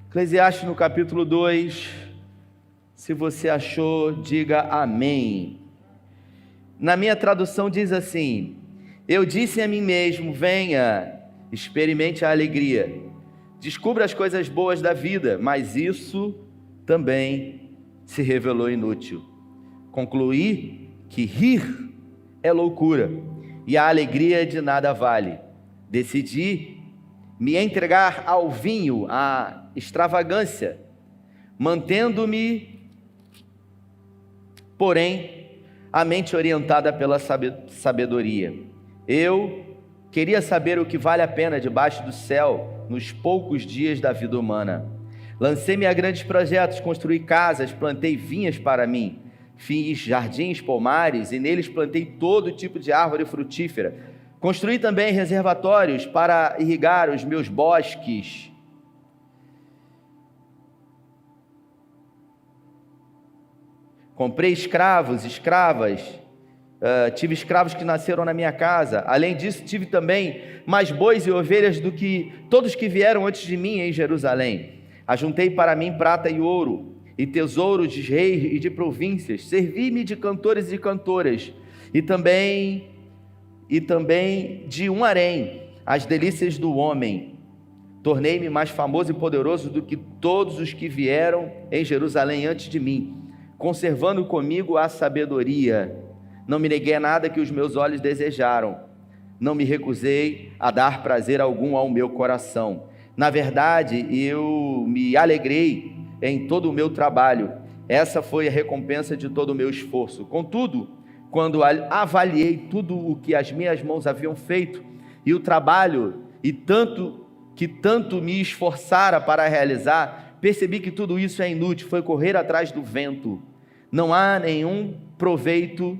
Eclesiastes no capítulo 2, se você achou, diga amém. Na minha tradução diz assim: eu disse a mim mesmo, venha, experimente a alegria, descubra as coisas boas da vida, mas isso também se revelou inútil. Concluí que rir é loucura e a alegria de nada vale. Decidi me entregar ao vinho, à extravagância, mantendo-me, porém, a mente orientada pela sabedoria. Eu queria saber o que vale a pena debaixo do céu nos poucos dias da vida humana. Lancei-me a grandes projetos, construí casas, plantei vinhas para mim, fiz jardins, pomares e neles plantei todo tipo de árvore frutífera. Construí também reservatórios para irrigar os meus bosques. Comprei escravos, escravas, tive escravos que nasceram na minha casa. Além disso, tive também mais bois e ovelhas do que todos que vieram antes de mim em Jerusalém. Ajuntei para mim prata e ouro, e tesouros de reis e de províncias. Servi-me de cantores e cantoras, e também de um harém, as delícias do homem. Tornei-me mais famoso e poderoso do que todos os que vieram em Jerusalém antes de mim, conservando comigo a sabedoria. Não me neguei a nada que os meus olhos desejaram, não me recusei a dar prazer algum ao meu coração. Na verdade, eu me alegrei em todo o meu trabalho, essa foi a recompensa de todo o meu esforço. Contudo, quando avaliei tudo o que as minhas mãos haviam feito, e o trabalho que tanto me esforçara para realizar, percebi que tudo isso é inútil, foi correr atrás do vento. Não há nenhum proveito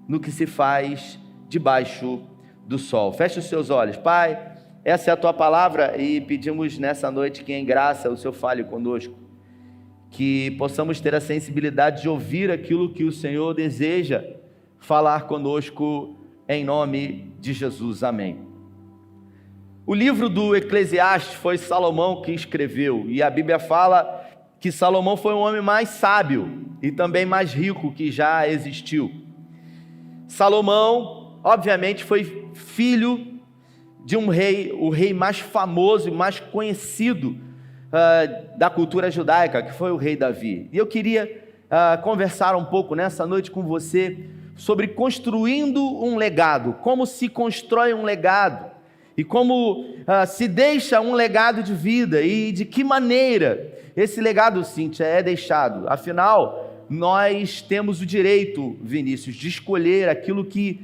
no que se faz debaixo do sol. Feche os seus olhos. Pai, essa é a Tua palavra e pedimos nessa noite que em graça o Senhor fale conosco, que possamos ter a sensibilidade de ouvir aquilo que o Senhor deseja falar conosco, em nome de Jesus, amém. O livro do Eclesiastes foi Salomão que escreveu, e a Bíblia fala que Salomão foi o homem mais sábio e também mais rico que já existiu. Salomão, obviamente, foi filho de um rei, o rei mais famoso e mais conhecido da cultura judaica, que foi o rei Davi. E eu queria conversar um pouco nessa noite com você sobre construindo um legado, como se constrói um legado, e como se deixa um legado de vida, e de que maneira esse legado, Cíntia, é deixado. Afinal, nós temos o direito, Vinícius, de escolher aquilo que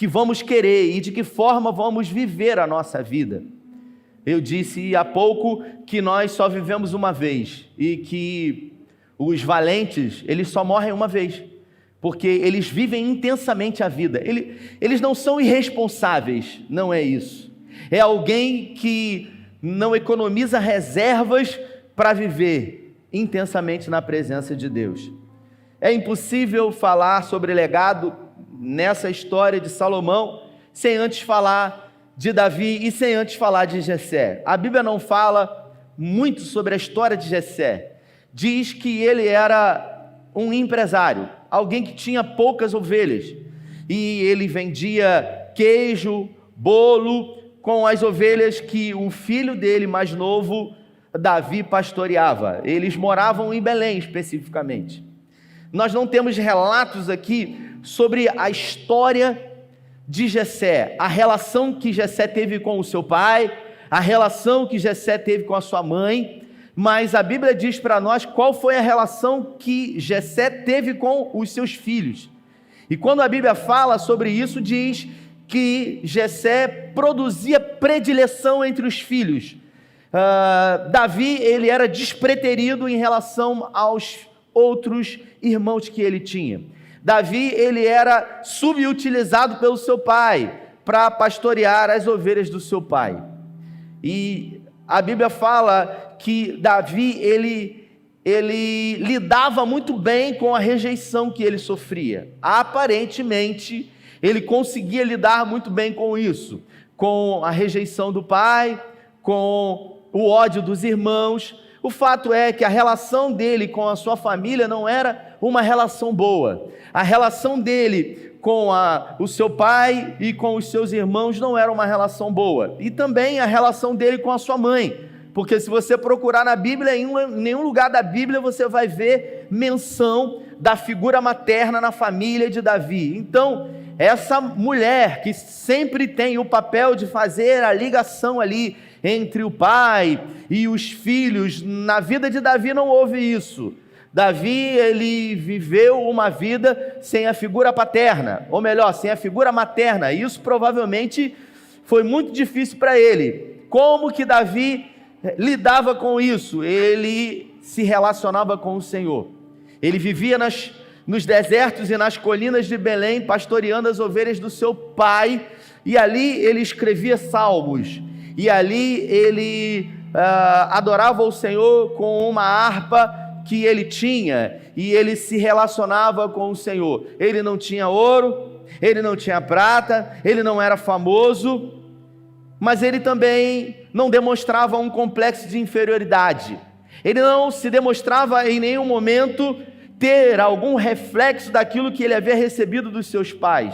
vamos querer, e de que forma vamos viver a nossa vida. Eu disse há pouco que nós só vivemos uma vez, e que os valentes, eles só morrem uma vez, porque eles vivem intensamente a vida. Eles não são irresponsáveis, não é isso. É alguém que não economiza reservas para viver intensamente na presença de Deus. É impossível falar sobre legado nessa história de Salomão sem antes falar de Davi e sem antes falar de Jessé. A Bíblia não fala muito sobre a história de Jessé. Diz que ele era um empresário, alguém que tinha poucas ovelhas, e ele vendia queijo, bolo, com as ovelhas que o filho dele mais novo, Davi, pastoreava. Eles moravam em Belém especificamente. Nós não temos relatos aqui sobre a história de Jessé, a relação que Jessé teve com o seu pai, a relação que Jessé teve com a sua mãe, mas a Bíblia diz para nós qual foi a relação que Jessé teve com os seus filhos. E quando a Bíblia fala sobre isso, diz que Jessé produzia predileção entre os filhos. Davi, ele era despreterido em relação aos outros irmãos que ele tinha. Davi, ele era subutilizado pelo seu pai para pastorear as ovelhas do seu pai. E a Bíblia fala que Davi, ele lidava muito bem com a rejeição que ele sofria. Aparentemente, ele conseguia lidar muito bem com isso, com a rejeição do pai, com o ódio dos irmãos, o fato é que a relação dele com a sua família não era uma relação boa. A relação dele com o seu pai e com os seus irmãos não era uma relação boa. E também a relação dele com a sua mãe. Porque se você procurar na Bíblia, em nenhum lugar da Bíblia você vai ver menção da figura materna na família de Davi. Então, essa mulher que sempre tem o papel de fazer a ligação ali entre o pai e os filhos, na vida de Davi não houve isso. Davi, ele viveu uma vida sem a figura paterna, ou melhor, sem a figura materna. Isso provavelmente foi muito difícil para ele. Como que Davi lidava com isso? Ele se relacionava com o Senhor. Ele vivia nos desertos e nas colinas de Belém, pastoreando as ovelhas do seu pai, e ali ele escrevia salmos, e ali ele adorava o Senhor com uma harpa que ele tinha, e ele se relacionava com o Senhor. Ele não tinha ouro, ele não tinha prata, ele não era famoso, mas ele também não demonstrava um complexo de inferioridade. Ele não se demonstrava em nenhum momento ter algum reflexo daquilo que ele havia recebido dos seus pais.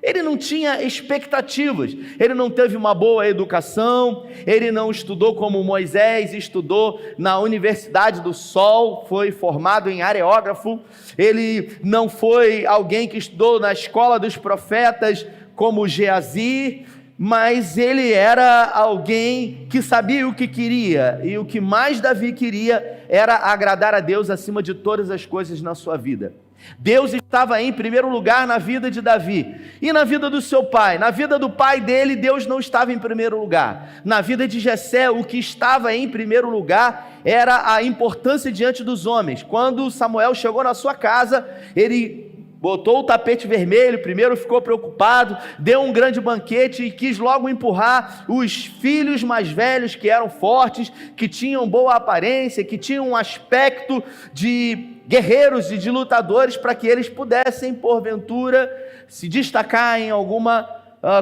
Ele não tinha expectativas, ele não teve uma boa educação, ele não estudou como Moisés estudou na Universidade do Sol, foi formado em areógrafo, ele não foi alguém que estudou na escola dos profetas como Geazi, mas ele era alguém que sabia o que queria, e o que mais Davi queria era agradar a Deus acima de todas as coisas na sua vida. Deus estava em primeiro lugar na vida de Davi, e na vida do seu pai, na vida do pai dele, Deus não estava em primeiro lugar. Na vida de Jessé, o que estava em primeiro lugar era a importância diante dos homens. Quando Samuel chegou na sua casa, ele botou o tapete vermelho, primeiro ficou preocupado, deu um grande banquete e quis logo empurrar os filhos mais velhos que eram fortes, que tinham boa aparência, que tinham um aspecto de guerreiros e de lutadores, para que eles pudessem, porventura, se destacar em alguma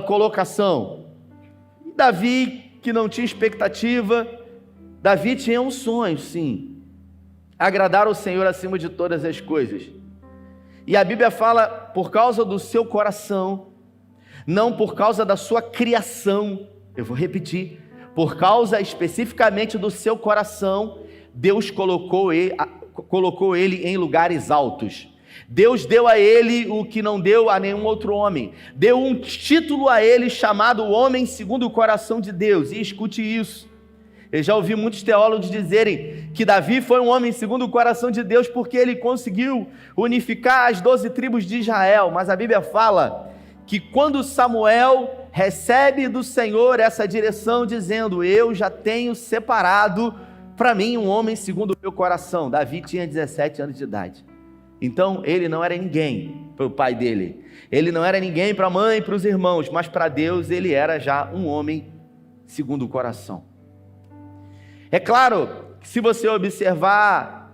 colocação. E Davi, que não tinha expectativa, Davi tinha um sonho, sim, agradar o Senhor acima de todas as coisas. E a Bíblia fala, por causa do seu coração, não por causa da sua criação. Eu vou repetir, por causa especificamente do seu coração, Deus colocou ele em lugares altos. Deus deu a ele o que não deu a nenhum outro homem. Deu um título a ele chamado Homem Segundo o Coração de Deus. E escute isso. Eu já ouvi muitos teólogos dizerem que Davi foi um homem segundo o coração de Deus porque ele conseguiu unificar as 12 tribos de Israel. Mas a Bíblia fala que quando Samuel recebe do Senhor essa direção, dizendo: eu já tenho separado para mim um homem segundo o meu coração. Davi tinha 17 anos de idade. Então ele não era ninguém para o pai dele. Ele não era ninguém para a mãe e para os irmãos. Mas para Deus ele era já um homem segundo o coração. É claro que se você observar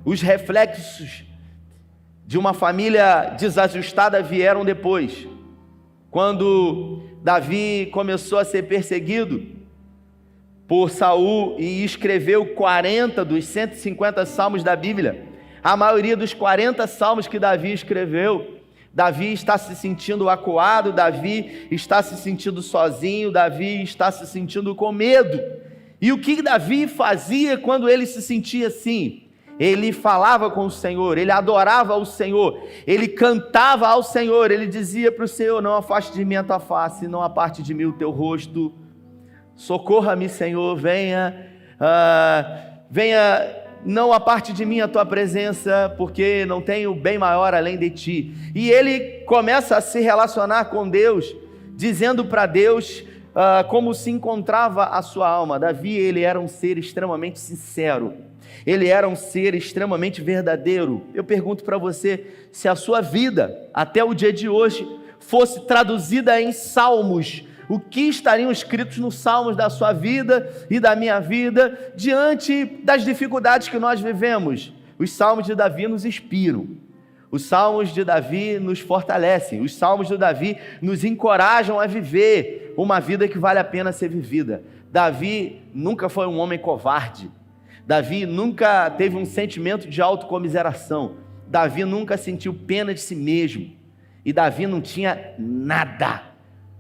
os reflexos de uma família desajustada vieram depois. Quando Davi começou a ser perseguido por Saul e escreveu 40 dos 150 salmos da Bíblia, a maioria dos 40 salmos que Davi escreveu, Davi está se sentindo acuado, Davi está se sentindo sozinho, Davi está se sentindo com medo. E o que Davi fazia quando ele se sentia assim? Ele falava com o Senhor, ele adorava o Senhor, ele cantava ao Senhor, ele dizia para o Senhor: não afaste de mim a tua face, não aparte de mim o teu rosto, socorra-me, Senhor, venha, não aparte de mim a tua presença, porque não tenho bem maior além de ti. E ele começa a se relacionar com Deus, dizendo para Deus como se encontrava a sua alma. Davi, ele era um ser extremamente sincero, ele era um ser extremamente verdadeiro. Eu pergunto para você, se a sua vida, até o dia de hoje, fosse traduzida em salmos, o que estariam escritos nos salmos da sua vida e da minha vida, diante das dificuldades que nós vivemos? Os salmos de Davi nos inspiram, os salmos de Davi nos fortalecem, os salmos de Davi nos encorajam a viver uma vida que vale a pena ser vivida. Davi nunca foi um homem covarde, Davi nunca teve um sentimento de autocomiseração. Davi nunca sentiu pena de si mesmo. E Davi não tinha nada,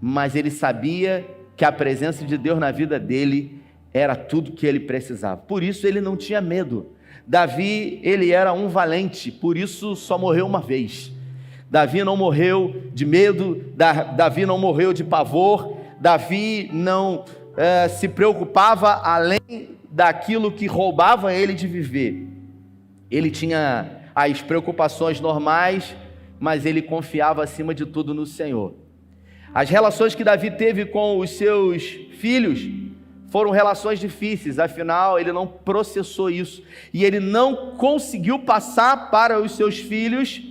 mas ele sabia que a presença de Deus na vida dele era tudo que ele precisava. Por isso ele não tinha medo. Davi, ele era um valente, por isso só morreu uma vez. Davi não morreu de medo, Davi não morreu de pavor, Davi não se preocupava além daquilo que roubava ele de viver. Ele tinha as preocupações normais, mas ele confiava acima de tudo no Senhor. As relações que Davi teve com os seus filhos foram relações difíceis, afinal ele não processou isso, e ele não conseguiu passar para os seus filhos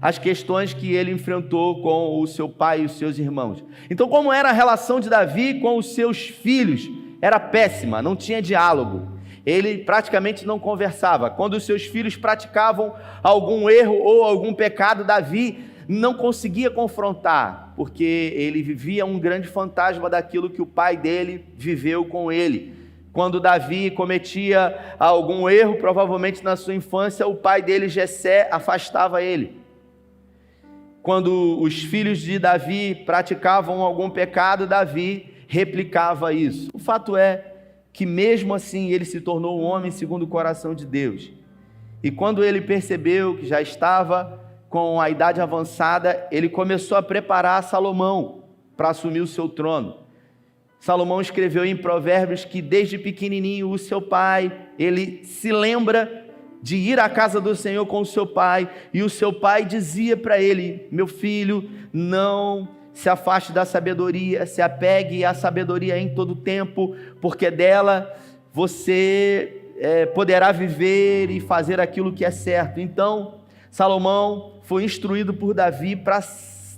as questões que ele enfrentou com o seu pai e os seus irmãos. Então, como era a relação de Davi com os seus filhos? Era péssima, não tinha diálogo. Ele praticamente não conversava. Quando os seus filhos praticavam algum erro ou algum pecado, Davi não conseguia confrontar, porque ele vivia um grande fantasma daquilo que o pai dele viveu com ele. Quando Davi cometia algum erro, provavelmente na sua infância, o pai dele, Jessé, afastava ele. Quando os filhos de Davi praticavam algum pecado, Davi replicava isso. O fato é que mesmo assim ele se tornou um homem segundo o coração de Deus. E quando ele percebeu que já estava com a idade avançada, ele começou a preparar Salomão para assumir o seu trono. Salomão escreveu em Provérbios que desde pequenininho o seu pai, ele se lembra de ir à casa do Senhor com o seu pai, e o seu pai dizia para ele: meu filho, não se afaste da sabedoria, se apegue à sabedoria em todo tempo, porque dela você poderá viver e fazer aquilo que é certo. Então, Salomão foi instruído por Davi para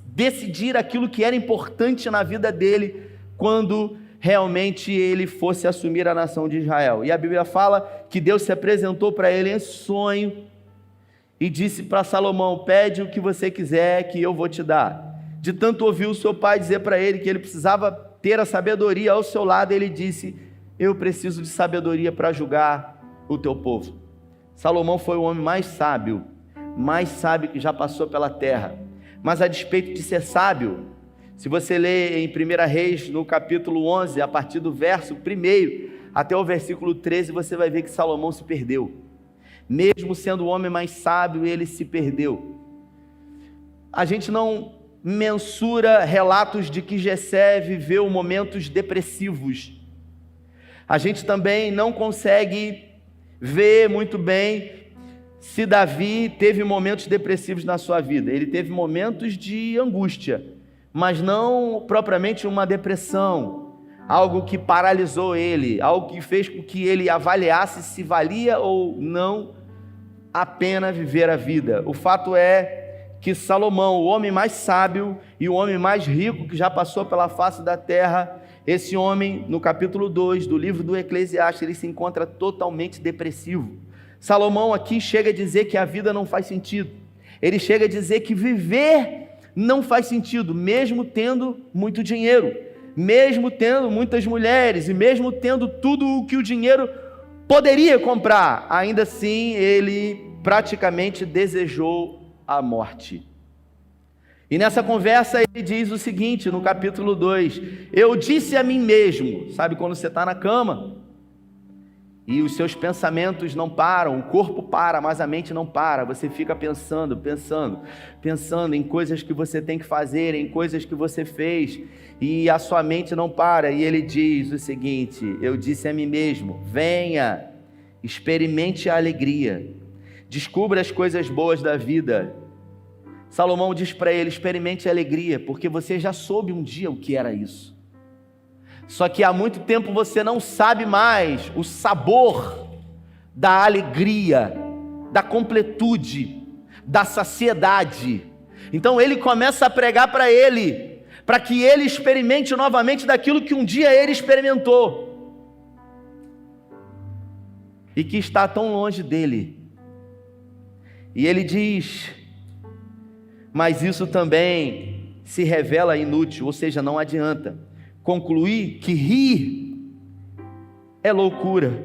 decidir aquilo que era importante na vida dele, quando realmente ele fosse assumir a nação de Israel. E a Bíblia fala que Deus se apresentou para ele em sonho e disse para Salomão: pede o que você quiser que eu vou te dar. De tanto ouvir o seu pai dizer para ele que ele precisava ter a sabedoria ao seu lado, ele disse: eu preciso de sabedoria para julgar o teu povo. Salomão foi o homem mais sábio que já passou pela terra. Mas a despeito de ser sábio, se você ler em 1 Reis, no capítulo 11, a partir do verso 1 até o versículo 13, você vai ver que Salomão se perdeu. Mesmo sendo o homem mais sábio, ele se perdeu. A gente não mensura relatos de que Jessé viveu momentos depressivos. A gente também não consegue ver muito bem se Davi teve momentos depressivos na sua vida. Ele teve momentos de angústia, mas não propriamente uma depressão, algo que paralisou ele, algo que fez com que ele avaliasse se valia ou não a pena viver a vida. O fato é que Salomão, o homem mais sábio e o homem mais rico que já passou pela face da terra, esse homem, no capítulo 2 do livro do Eclesiastes, ele se encontra totalmente depressivo. Salomão aqui chega a dizer que a vida não faz sentido. Ele chega a dizer que viver não faz sentido, mesmo tendo muito dinheiro, mesmo tendo muitas mulheres e mesmo tendo tudo o que o dinheiro poderia comprar. Ainda assim, ele praticamente desejou a morte. E nessa conversa ele diz o seguinte, no capítulo 2: eu disse a mim mesmo. Sabe quando você está na cama e os seus pensamentos não param, o corpo para, mas a mente não para, você fica pensando em coisas que você tem que fazer, em coisas que você fez, e a sua mente não para. E ele diz o seguinte: eu disse a mim mesmo, venha, experimente a alegria, descubra as coisas boas da vida. Salomão diz para ele: experimente a alegria, porque você já soube um dia o que era isso. Só que há muito tempo você não sabe mais o sabor da alegria, da completude, da saciedade. Então ele começa a pregar para ele, para que ele experimente novamente daquilo que um dia ele experimentou e que está tão longe dele. E ele diz: mas isso também se revela inútil, ou seja, não adianta. Concluir que rir é loucura.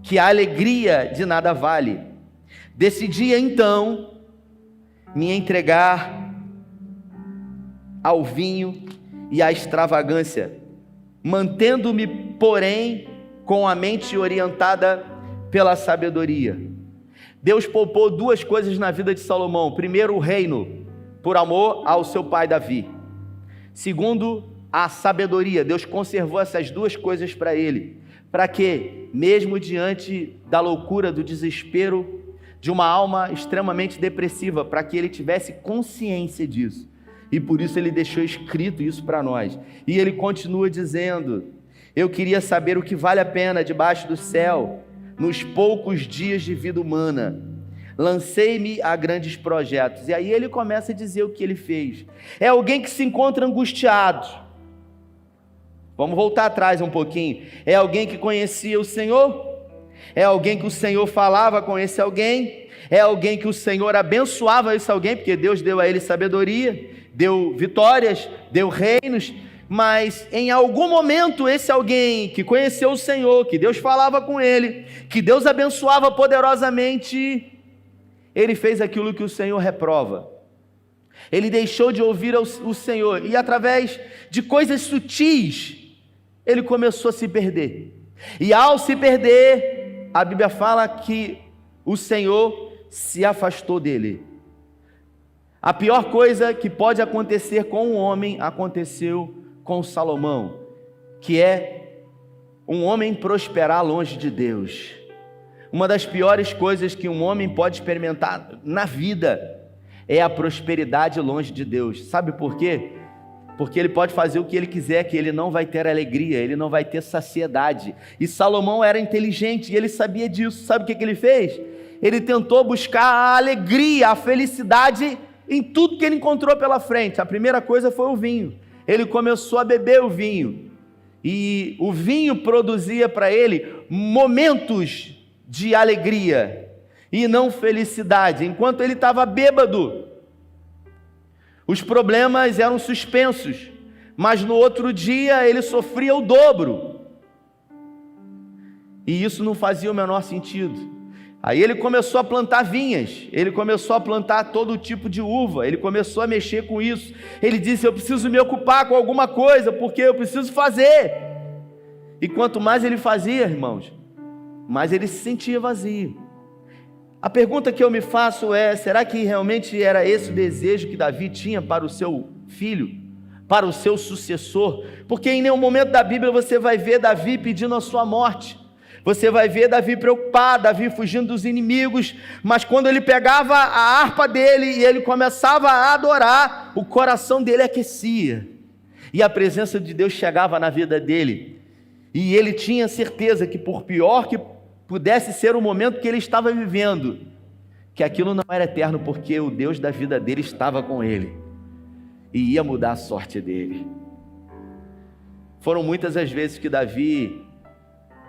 que a alegria de nada vale. Decidi então me entregar ao vinho e à extravagância, mantendo-me, porém, com a mente orientada pela sabedoria. Deus poupou duas coisas na vida de Salomão. Primeiro, o reino, por amor ao seu pai Davi. Segundo, a sabedoria. Deus conservou essas duas coisas para ele. Para que, mesmo diante da loucura, do desespero, de uma alma extremamente depressiva, para que ele tivesse consciência disso. E por isso ele deixou escrito isso para nós. E ele continua dizendo: eu queria saber o que vale a pena debaixo do céu, nos poucos dias de vida humana. Lancei-me a grandes projetos. E aí ele começa a dizer o que ele fez. É alguém que se encontra angustiado. Vamos voltar atrás um pouquinho. É alguém que conhecia o Senhor? É alguém que o Senhor falava com esse alguém? É alguém que o Senhor abençoava esse alguém? Porque Deus deu a ele sabedoria, deu vitórias, deu reinos. Mas em algum momento esse alguém que conheceu o Senhor, que Deus falava com ele, que Deus abençoava poderosamente, ele fez aquilo que o Senhor reprova. Ele deixou de ouvir o Senhor e através de coisas sutis, ele começou a se perder. E ao se perder, a Bíblia fala que o Senhor se afastou dele. A pior coisa que pode acontecer com um homem aconteceu com Salomão, que é um homem prosperar longe de Deus. Uma das piores coisas que um homem pode experimentar na vida é a prosperidade longe de Deus. Sabe por quê? Porque ele pode fazer o que ele quiser, que ele não vai ter alegria, ele não vai ter saciedade. E Salomão era inteligente e ele sabia disso. Sabe o que ele fez? Ele tentou buscar a alegria, a felicidade em tudo que ele encontrou pela frente. A primeira coisa foi o vinho. Ele começou a beber o vinho. E o vinho produzia para ele momentos de alegria e não felicidade. Enquanto ele estava bêbado, os problemas eram suspensos, mas no outro dia ele sofria o dobro. E isso não fazia o menor sentido. Aí ele começou a plantar vinhas, ele começou a plantar todo tipo de uva, ele começou a mexer com isso. Ele disse: eu preciso me ocupar com alguma coisa, porque eu preciso fazer. E quanto mais ele fazia, irmãos, mais ele se sentia vazio. A pergunta que eu me faço é: será que realmente era esse o desejo que Davi tinha para o seu filho, para o seu sucessor? Porque em nenhum momento da Bíblia você vai ver Davi pedindo a sua morte. Você vai ver Davi preocupado, Davi fugindo dos inimigos, mas quando ele pegava a harpa dele e ele começava a adorar, o coração dele aquecia, e a presença de Deus chegava na vida dele, e ele tinha certeza que, por pior que pudesse ser o momento que ele estava vivendo, que aquilo não era eterno, porque o Deus da vida dele estava com ele, e ia mudar a sorte dele. Foram muitas as vezes que Davi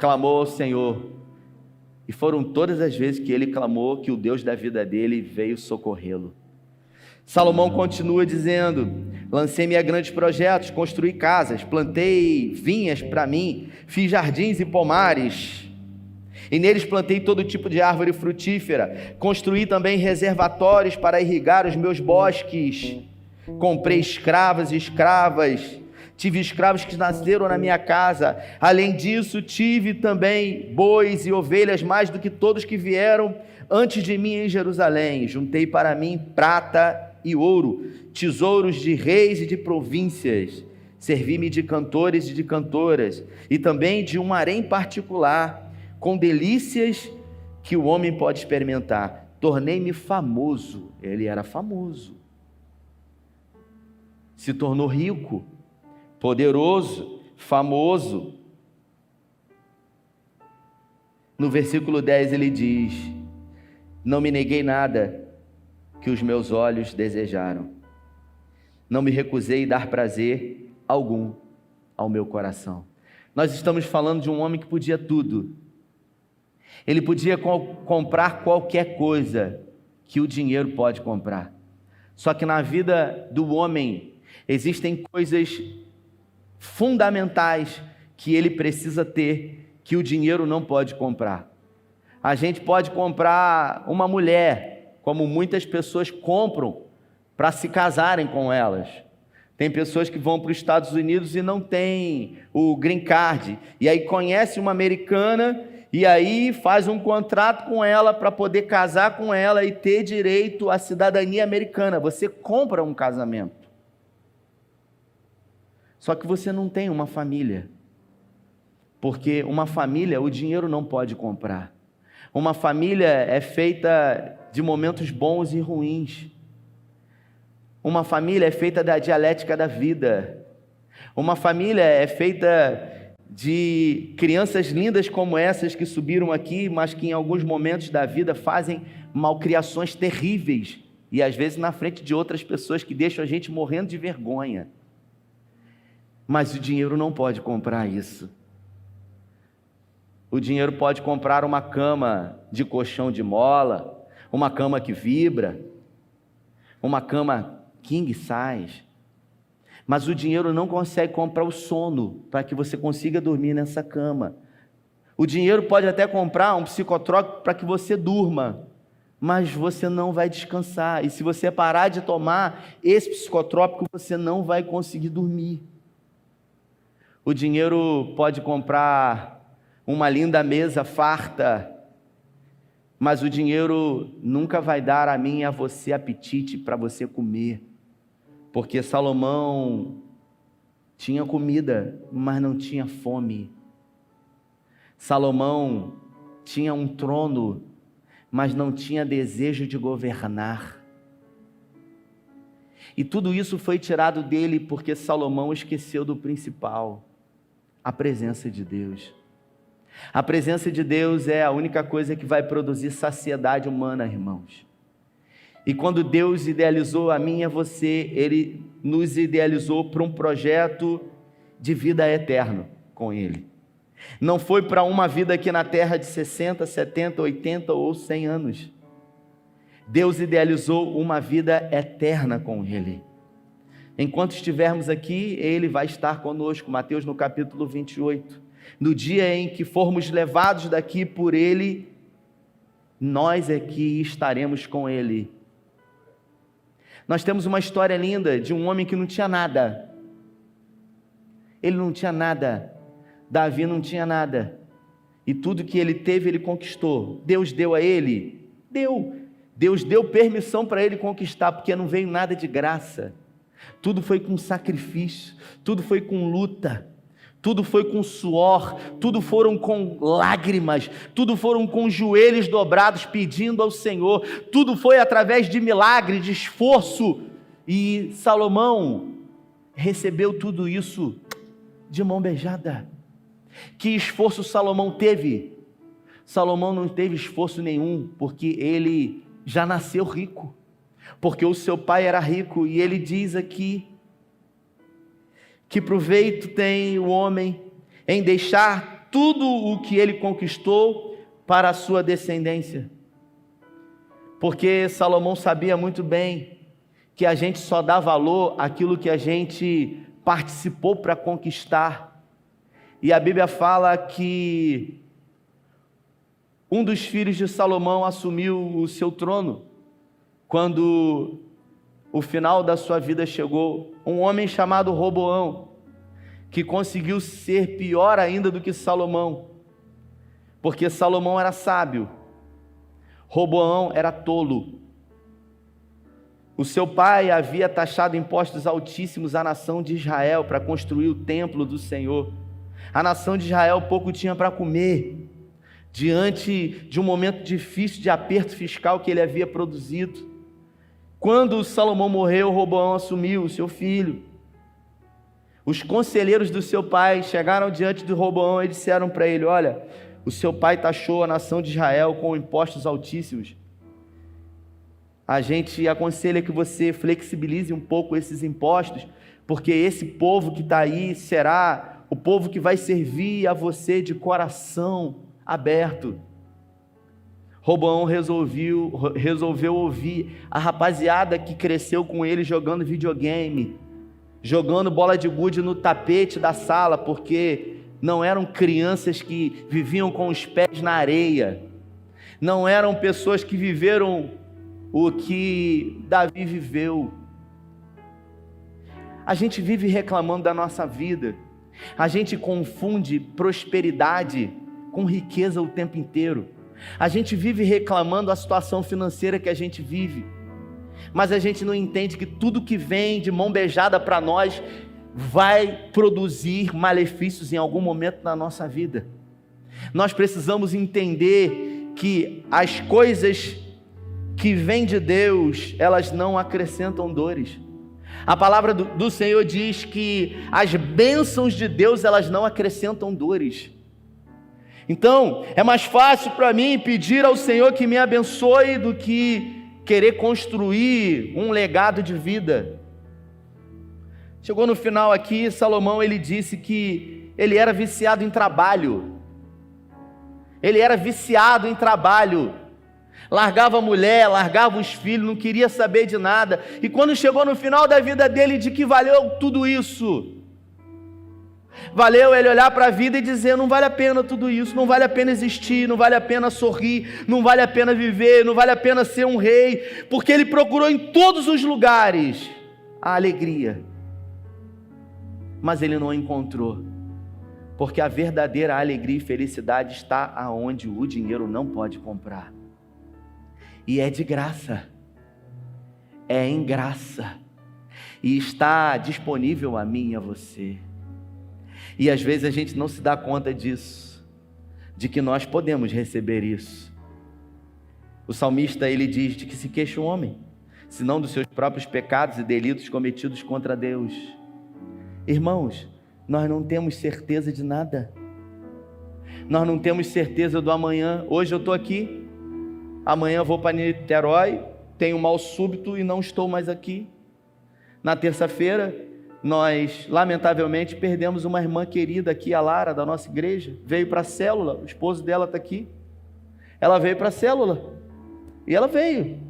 clamou ao Senhor, e foram todas as vezes que ele clamou que o Deus da vida dele veio socorrê-lo. Salomão continua dizendo: lancei-me a grandes projetos, construí casas, plantei vinhas para mim, fiz jardins e pomares, e neles plantei todo tipo de árvore frutífera, construí também reservatórios para irrigar os meus bosques, comprei escravas e escravas, tive escravos que nasceram na minha casa. Além disso, tive também bois e ovelhas, mais do que todos que vieram antes de mim em Jerusalém. Juntei para mim prata e ouro, tesouros de reis e de províncias. Servi-me de cantores e de cantoras, e também de um harém particular, com delícias que o homem pode experimentar. Tornei-me famoso. Ele era famoso. Se tornou rico, poderoso, famoso. No versículo 10 ele diz: não me neguei nada que os meus olhos desejaram, não me recusei dar prazer algum ao meu coração. Nós estamos falando de um homem que podia tudo. Ele podia comprar qualquer coisa que o dinheiro pode comprar. Só que na vida do homem existem coisas fundamentais que ele precisa ter, que o dinheiro não pode comprar. A gente pode comprar uma mulher, como muitas pessoas compram para se casarem com elas. Tem pessoas que vão para os Estados Unidos e não têm o green card, e aí conhece uma americana e aí faz um contrato com ela para poder casar com ela e ter direito à cidadania americana. Você compra um casamento. Só que você não tem uma família, porque uma família o dinheiro não pode comprar. Uma família é feita de momentos bons e ruins. Uma família é feita da dialética da vida. Uma família é feita de crianças lindas como essas que subiram aqui, mas que em alguns momentos da vida fazem malcriações terríveis, e às vezes na frente de outras pessoas que deixam a gente morrendo de vergonha. Mas o dinheiro não pode comprar isso. O dinheiro pode comprar uma cama de colchão de mola, uma cama que vibra, uma cama king size. Mas o dinheiro não consegue comprar o sono para que você consiga dormir nessa cama. O dinheiro pode até comprar um psicotrópico para que você durma, mas você não vai descansar. E se você parar de tomar esse psicotrópico, você não vai conseguir dormir. O dinheiro pode comprar uma linda mesa farta, mas o dinheiro nunca vai dar a mim e a você apetite para você comer, porque Salomão tinha comida, mas não tinha fome. Salomão tinha um trono, mas não tinha desejo de governar. E tudo isso foi tirado dele porque Salomão esqueceu do principal, a presença de Deus. A presença de Deus é a única coisa que vai produzir saciedade humana, irmãos. E quando Deus idealizou a mim e a você, Ele nos idealizou para um projeto de vida eterna com Ele. Não foi para uma vida aqui na terra de 60, 70, 80 ou 100 anos. Deus idealizou uma vida eterna com Ele. Enquanto estivermos aqui, Ele vai estar conosco. Mateus no capítulo 28. No dia em que formos levados daqui por Ele, nós aqui estaremos com Ele. Nós temos uma história linda de um homem que não tinha nada. Ele não tinha nada. Davi não tinha nada. E tudo que ele teve, ele conquistou. Deus deu a ele? Deu. Deus deu permissão para ele conquistar, porque não veio nada de graça. Tudo foi com sacrifício, tudo foi com luta, tudo foi com suor, tudo foram com lágrimas, tudo foram com joelhos dobrados pedindo ao Senhor, tudo foi através de milagre, de esforço, e Salomão recebeu tudo isso de mão beijada. Que esforço Salomão teve? Salomão não teve esforço nenhum, porque ele já nasceu rico, porque o seu pai era rico, e ele diz aqui, que proveito tem o homem em deixar tudo o que ele conquistou para a sua descendência? Porque Salomão sabia muito bem que a gente só dá valor àquilo que a gente participou para conquistar. E a Bíblia fala que um dos filhos de Salomão assumiu o seu trono quando o final da sua vida chegou, um homem chamado Roboão, que conseguiu ser pior ainda do que Salomão, porque Salomão era sábio, Roboão era tolo. O seu pai havia taxado impostos altíssimos à nação de Israel para construir o templo do Senhor. A nação de Israel pouco tinha para comer, diante de um momento difícil de aperto fiscal que ele havia produzido. Quando Salomão morreu, Roboão assumiu, o seu filho. Os conselheiros do seu pai chegaram diante de Roboão e disseram para ele: olha, o seu pai taxou a nação de Israel com impostos altíssimos. A gente aconselha que você flexibilize um pouco esses impostos, porque esse povo que está aí será o povo que vai servir a você de coração aberto. Roboão resolveu ouvir a rapaziada que cresceu com ele jogando videogame, jogando bola de gude no tapete da sala, porque não eram crianças que viviam com os pés na areia, não eram pessoas que viveram o que Davi viveu. A gente vive reclamando da nossa vida, a gente confunde prosperidade com riqueza o tempo inteiro, a gente vive reclamando a situação financeira que a gente vive, mas a gente não entende que tudo que vem de mão beijada para nós vai produzir malefícios em algum momento na nossa vida. Nós precisamos entender que as coisas que vêm de Deus, elas não acrescentam dores. A palavra do Senhor diz que as bênçãos de Deus, elas não acrescentam dores. Então, é mais fácil para mim pedir ao Senhor que me abençoe do que querer construir um legado de vida. Chegou no final aqui, Salomão, ele disse que ele era viciado em trabalho. Ele era viciado em trabalho. Largava a mulher, largava os filhos, não queria saber de nada. E quando chegou no final da vida dele, de que valeu tudo isso? Valeu ele olhar para a vida e dizer, não vale a pena tudo isso, não vale a pena existir, não vale a pena sorrir, não vale a pena viver, não vale a pena ser um rei, porque ele procurou em todos os lugares a alegria, mas ele não encontrou, porque a verdadeira alegria e felicidade está aonde o dinheiro não pode comprar, e é de graça, é em graça, e está disponível a mim e a você. E às vezes a gente não se dá conta disso, de que nós podemos receber isso. O salmista, ele diz de que se queixa o homem, senão dos seus próprios pecados e delitos cometidos contra Deus. Irmãos, nós não temos certeza de nada. Nós não temos certeza do amanhã. Hoje eu estou aqui, amanhã eu vou para Niterói, tenho um mal súbito e não estou mais aqui. Na terça-feira, nós, lamentavelmente, perdemos uma irmã querida aqui, a Lara, da nossa igreja. Veio para a célula, o esposo dela está aqui. Ela veio para a célula, e ela veio.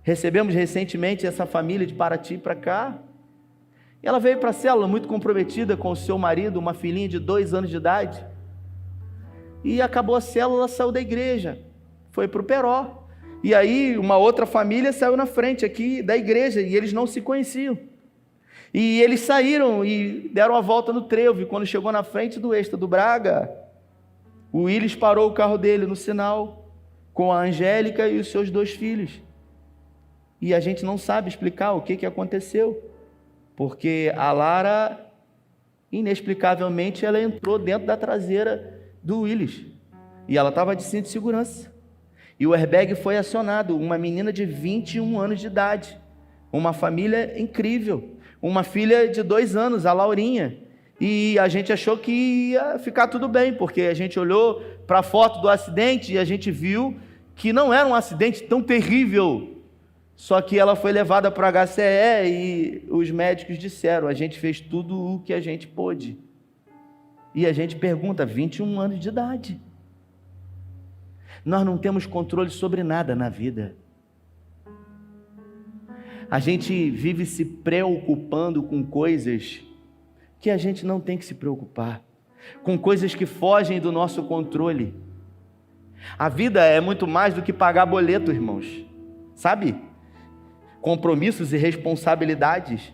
Recebemos recentemente essa família de Paraty para cá. E ela veio para a célula muito comprometida com o seu marido, uma filhinha de 2 anos de idade. E acabou a célula, ela saiu da igreja, foi para o Peró. E aí uma outra família saiu na frente aqui da igreja, e eles não se conheciam. E eles saíram e deram a volta no trevo, e quando chegou na frente do Extra do Braga, o Willis parou o carro dele no sinal, com a Angélica e os seus 2 filhos. E a gente não sabe explicar o que aconteceu, porque a Lara, inexplicavelmente, ela entrou dentro da traseira do Willis, e ela estava de cinto de segurança, e o airbag foi acionado. Uma menina de 21 anos de idade, uma família incrível, uma filha de 2 anos, a Laurinha, e a gente achou que ia ficar tudo bem, porque a gente olhou para a foto do acidente e a gente viu que não era um acidente tão terrível, só que ela foi levada para a HCE e os médicos disseram, a gente fez tudo o que a gente pôde. E a gente pergunta, 21 anos de idade. Nós não temos controle sobre nada na vida. A gente vive se preocupando com coisas que a gente não tem que se preocupar, com coisas que fogem do nosso controle. A vida é muito mais do que pagar boleto, irmãos, sabe? Compromissos e responsabilidades.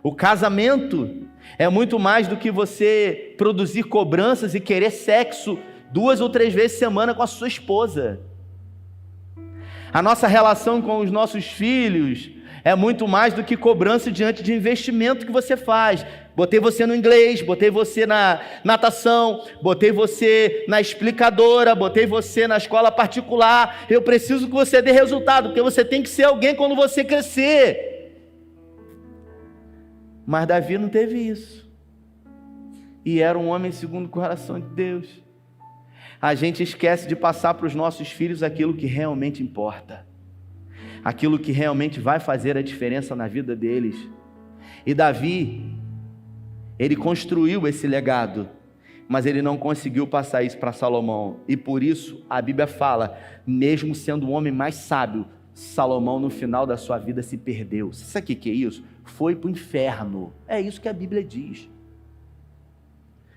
O casamento é muito mais do que você produzir cobranças e querer sexo 2 ou 3 vezes por semana com a sua esposa. A nossa relação com os nossos filhos é muito mais do que cobrança diante de investimento que você faz. Botei você no inglês, botei você na natação, botei você na explicadora, botei você na escola particular. Eu preciso que você dê resultado, porque você tem que ser alguém quando você crescer. Mas Davi não teve isso. E era um homem segundo o coração de Deus. A gente esquece de passar para os nossos filhos aquilo que realmente importa, aquilo que realmente vai fazer a diferença na vida deles. E Davi, ele construiu esse legado, mas ele não conseguiu passar isso para Salomão, e por isso a Bíblia fala, mesmo sendo o homem mais sábio, Salomão no final da sua vida se perdeu. Você sabe o que é isso? Foi para o inferno. É isso que a Bíblia diz.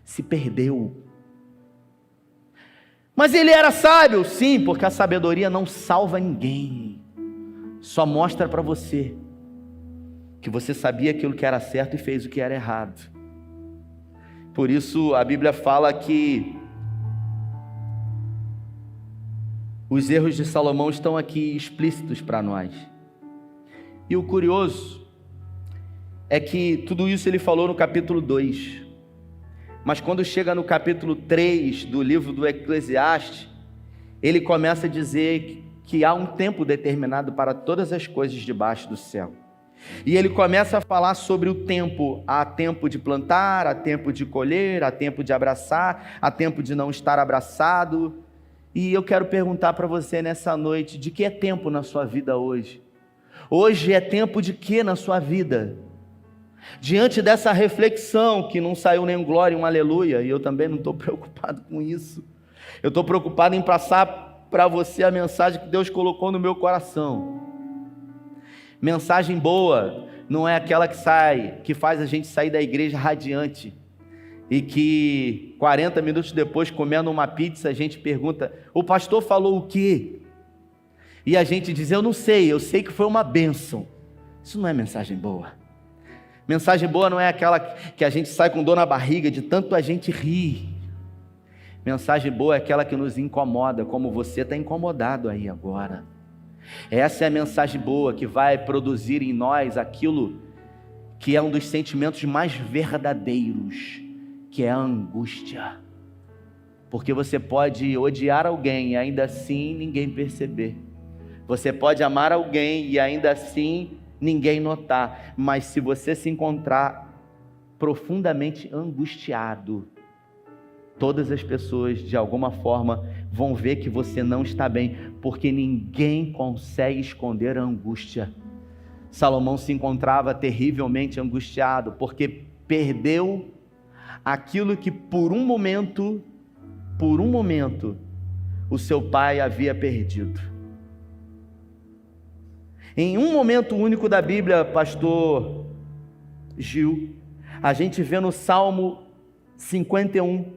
Se perdeu. Mas ele era sábio? Sim, porque a sabedoria não salva ninguém. Só mostra para você que você sabia aquilo que era certo e fez o que era errado. Por isso a Bíblia fala que os erros de Salomão estão aqui explícitos para nós. E o curioso é que tudo isso ele falou no capítulo 2. Mas quando chega no capítulo 3 do livro do Eclesiastes, ele começa a dizer que há um tempo determinado para todas as coisas debaixo do céu. E ele começa a falar sobre o tempo. Há tempo de plantar, há tempo de colher, há tempo de abraçar, há tempo de não estar abraçado. E eu quero perguntar para você nessa noite, de que é tempo na sua vida hoje? Hoje é tempo de que na sua vida? Diante dessa reflexão, que não saiu nem um glória, um aleluia, e eu também não estou preocupado com isso. Eu estou preocupado em passar para você a mensagem que Deus colocou no meu coração. Mensagem boa não é aquela que faz a gente sair da igreja radiante e que 40 minutos depois, comendo uma pizza, a gente pergunta: o pastor falou o quê? E a gente diz: eu não sei, eu sei que foi uma bênção. Isso não é mensagem boa. Mensagem boa não é aquela que a gente sai com dor na barriga de tanto a gente rir. Mensagem boa é aquela que nos incomoda, como você está incomodado aí agora. Essa é a mensagem boa que vai produzir em nós aquilo que é um dos sentimentos mais verdadeiros, que é a angústia. Porque você pode odiar alguém e ainda assim ninguém perceber. Você pode amar alguém e ainda assim ninguém notar. Mas se você se encontrar profundamente angustiado, todas as pessoas de alguma forma vão ver que você não está bem, porque ninguém consegue esconder a angústia. Salomão se encontrava terrivelmente angustiado, porque perdeu aquilo que por um momento, o seu pai havia perdido. Em um momento único da Bíblia, pastor Gil, a gente vê no Salmo 51,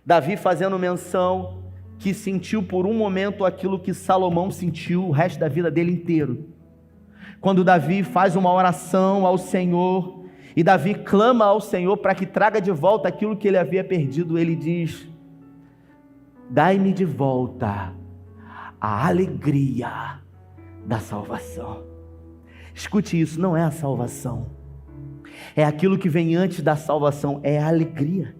Davi fazendo menção que sentiu por um momento aquilo que Salomão sentiu o resto da vida dele inteiro. Quando Davi faz uma oração ao Senhor, e Davi clama ao Senhor para que traga de volta aquilo que ele havia perdido, ele diz: dai-me de volta a alegria da salvação. Escute isso, não é a salvação, é aquilo que vem antes da salvação, é a alegria.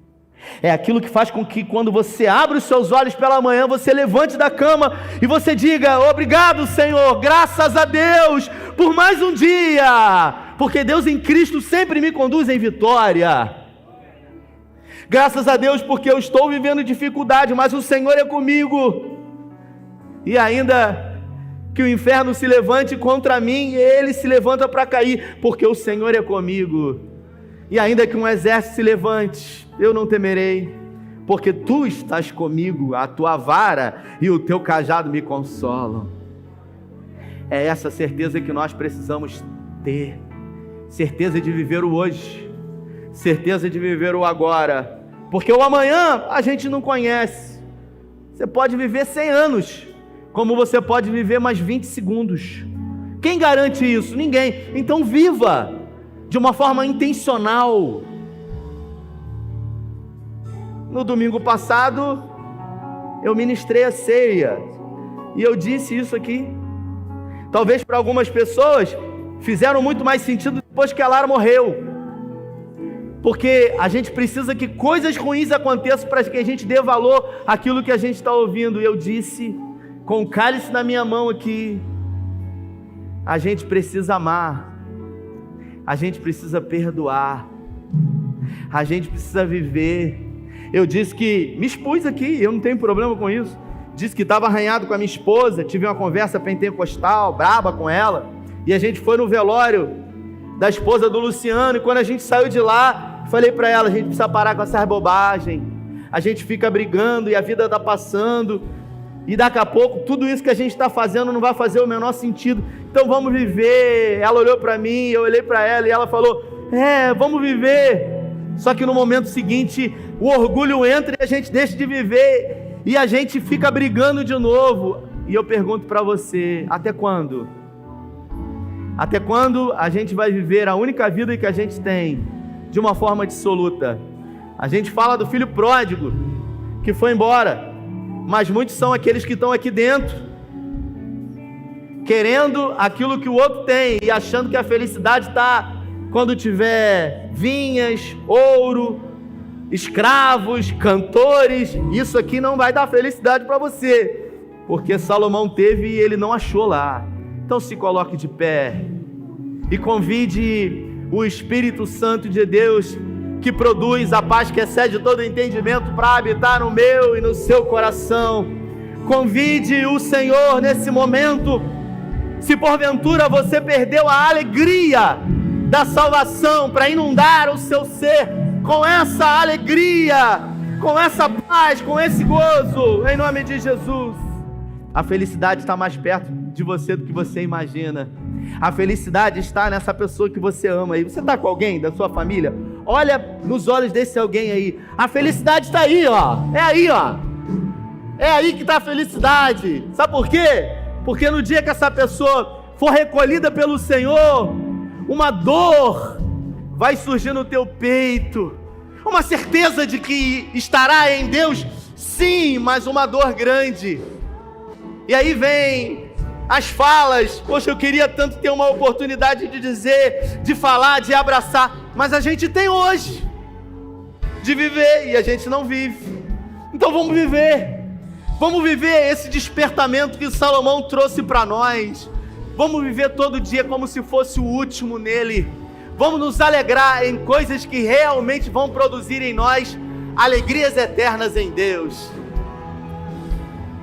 É aquilo que faz com que quando você abre os seus olhos pela manhã, você levante da cama e você diga: obrigado, Senhor, graças a Deus por mais um dia, porque Deus em Cristo sempre me conduz em vitória. Graças a Deus porque eu estou vivendo dificuldade, mas o Senhor é comigo. E ainda que o inferno se levante contra mim, ele se levanta para cair, porque o Senhor é comigo. E ainda que um exército se levante, eu não temerei, porque tu estás comigo, a tua vara e o teu cajado me consolam. É essa certeza que nós precisamos ter, certeza de viver o hoje, certeza de viver o agora, porque o amanhã a gente não conhece. Você pode viver 100 anos, como você pode viver mais 20 segundos. Quem garante isso? Ninguém. Então viva de uma forma intencional. No domingo passado, eu ministrei a ceia, e eu disse isso aqui. Talvez para algumas pessoas, fizeram muito mais sentido depois que a Lara morreu. Porque a gente precisa que coisas ruins aconteçam para que a gente dê valor àquilo que a gente está ouvindo. E eu disse, com o cálice na minha mão aqui, a gente precisa amar, a gente precisa perdoar, a gente precisa viver. Eu disse que, me expus aqui, eu não tenho problema com isso. Disse que estava arranhado com a minha esposa, tive uma conversa pentecostal, braba com ela, e a gente foi no velório da esposa do Luciano, e quando a gente saiu de lá, falei para ela: a gente precisa parar com essas bobagens, a gente fica brigando e a vida está passando, e daqui a pouco tudo isso que a gente está fazendo não vai fazer o menor sentido, então vamos viver. Ela olhou para mim, eu olhei para ela, e ela falou: vamos viver. Só que no momento seguinte, o orgulho entra e a gente deixa de viver, e a gente fica brigando de novo. E eu pergunto para você, até quando? Até quando a gente vai viver a única vida que a gente tem de uma forma dissoluta? A gente fala do filho pródigo que foi embora, mas muitos são aqueles que estão aqui dentro, querendo aquilo que o outro tem e achando que a felicidade está quando tiver vinhas, ouro, escravos, cantores. Isso aqui não vai dar felicidade para você, porque Salomão teve e ele não achou lá. Então se coloque de pé e convide o Espírito Santo de Deus, que produz a paz que excede todo entendimento, para habitar no meu e no seu coração. Convide o Senhor nesse momento. Se porventura você perdeu a alegria da salvação, para inundar o seu ser com essa alegria, com essa paz, com esse gozo, em nome de Jesus. A felicidade está mais perto de você do que você imagina. A felicidade está nessa pessoa que você ama aí. Você está com alguém da sua família? Olha nos olhos desse alguém aí. A felicidade está aí, ó. É aí, ó. É aí que está a felicidade. Sabe por quê? Porque no dia que essa pessoa for recolhida pelo Senhor, uma dor vai surgir no teu peito. Uma certeza de que estará em Deus, sim, mas uma dor grande. E aí vem as falas. Poxa, eu queria tanto ter uma oportunidade de dizer, de falar, de abraçar, mas a gente tem hoje de viver e a gente não vive. Então vamos viver esse despertamento que Salomão trouxe para nós. Vamos viver todo dia como se fosse o último nele. Vamos nos alegrar em coisas que realmente vão produzir em nós alegrias eternas em Deus.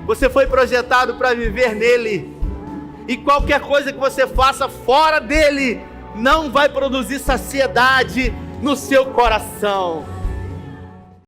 Você foi projetado para viver nele, e qualquer coisa que você faça fora dele não vai produzir saciedade no seu coração.